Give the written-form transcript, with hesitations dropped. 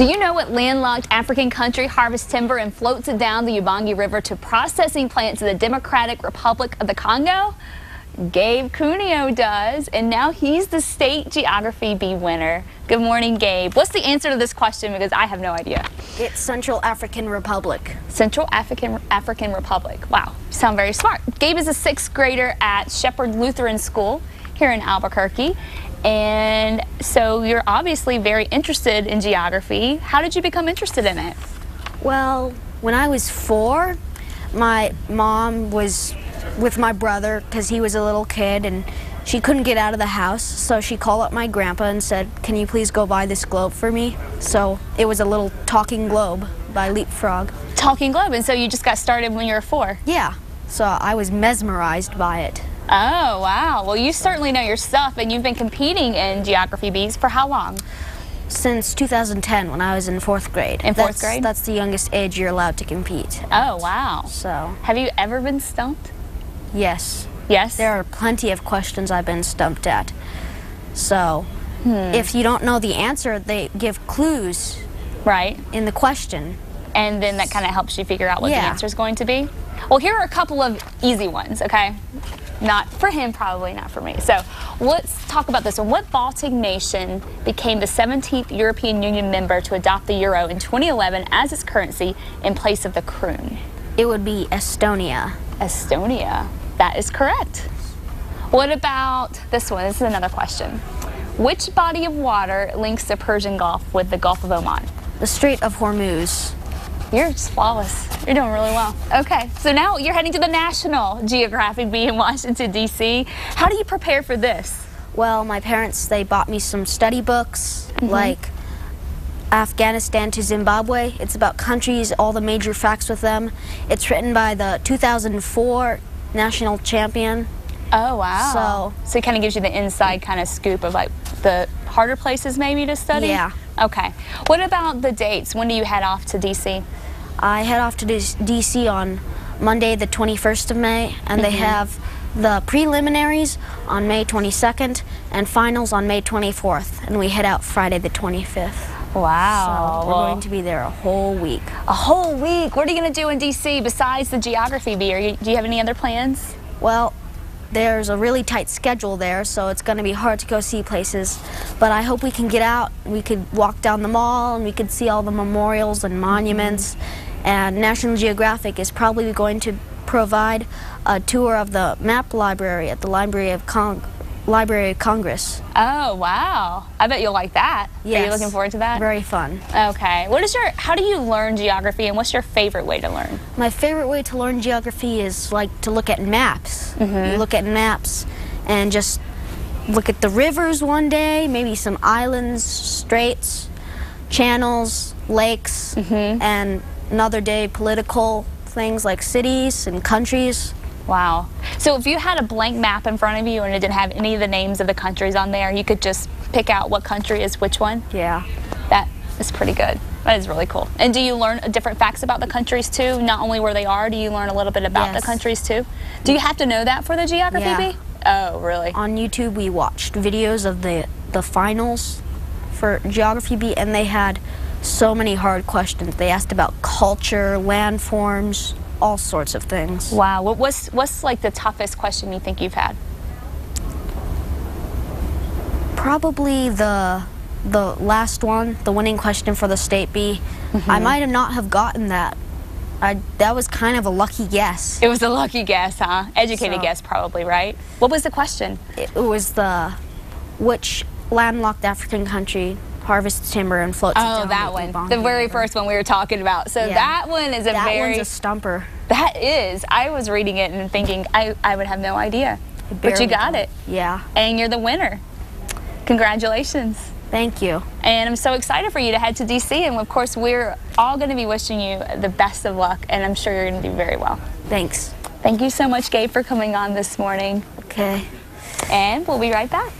Do you know what landlocked African country harvests timber and floats it down the Ubangi River to processing plants in the Democratic Republic of the Congo? Gabe Cuneo does, and now he's the state geography bee winner. Good morning, Gabe. What's the answer to this question? Because I have no idea. It's Central African Republic. Central African Republic. Wow, you sound very smart. Gabe is a 6th grader at Shepherd Lutheran School here in Albuquerque. And so you're obviously very interested in geography. How did you become interested in it? Well, when I was 4, my mom was with my brother because he was a little kid and she couldn't get out of the house. So she called up my grandpa and said, "Can you please go buy this globe for me?" So it was a little talking globe by Leapfrog. Talking globe, and so you just got started when you were 4? Yeah, so I was mesmerized by it. Oh, wow. Well, you certainly know your stuff, and you've been competing in geography bees for how long? Since 2010, when I was in 4th grade. In 4th grade? That's the youngest age you're allowed to compete. Oh, wow. So, have you ever been stumped? Yes. Yes? There are plenty of questions I've been stumped at. So, if you don't know the answer, they give clues right in the question. And then that kind of helps you figure out what the answer is going to be? Well, here are a couple of easy ones, okay? Not for him, probably not for me. So let's talk about this one. What Baltic nation became the 17th European Union member to adopt the euro in 2011 as its currency in place of the kroon? It would be Estonia. Estonia. That is correct. What about this one? This is another question. Which body of water links the Persian Gulf with the Gulf of Oman? The Strait of Hormuz. You're just flawless. You're doing really well. Okay, so now you're heading to the National Geographic Bee in Washington, D.C. How do you prepare for this? Well, my parents, they bought me some study books, like Afghanistan to Zimbabwe. It's about countries, all the major facts with them. It's written by the 2004 national champion. Oh, wow. So it kind of gives you the inside kind of scoop of like the harder places maybe to study? Yeah. Okay. What about the dates? When do you head off to D.C.? I head off to D.C. on Monday, the 21st of May, and they have the preliminaries on May 22nd and finals on May 24th, and we head out Friday, the 25th. Wow. So we're going to be there a whole week. A whole week? What are you going to do in D.C. besides the geography bee? Do you have any other plans? Well, there's a really tight schedule there, so it's going to be hard to go see places. But I hope we can get out. We could walk down the mall, and we could see all the memorials and monuments. And National Geographic is probably going to provide a tour of the map library at the Library of Congress. Oh, wow. I bet you'll like that. Yes. Are you looking forward to that? Very fun. Okay. How do you learn geography, and what's your favorite way to learn? My favorite way to learn geography is like to look at maps. You look at maps and just look at the rivers one day, maybe some islands, straits, channels, lakes, and another day political things like cities and countries. Wow. So if you had a blank map in front of you and it didn't have any of the names of the countries on there, you could just pick out what country is which one? Yeah. That is pretty good. That is really cool. And do you learn different facts about the countries too? Not only where they are, do you learn a little bit about the countries too? Do you have to know that for the geography bee? Oh, really? On YouTube we watched videos of the finals for geography bee, and they had so many hard questions. They asked about culture, landforms, all sorts of things. Wow. What's like the toughest question you think you've had? Probably the last one, the winning question for the state bee. I might not have gotten that. That was kind of a lucky guess. It was a lucky guess, huh? Educated guess probably, right? What was the question? It was which landlocked African country harvests timber and floats it down. Oh, that one. The very first one we were talking about. So that one is that one's a stumper. That is. I was reading it and thinking I would have no idea. But you got it. Yeah. And you're the winner. Congratulations. Thank you. And I'm so excited for you to head to D.C. And of course, we're all going to be wishing you the best of luck, and I'm sure you're going to do very well. Thanks. Thank you so much, Gabe, for coming on this morning. Okay. And we'll be right back.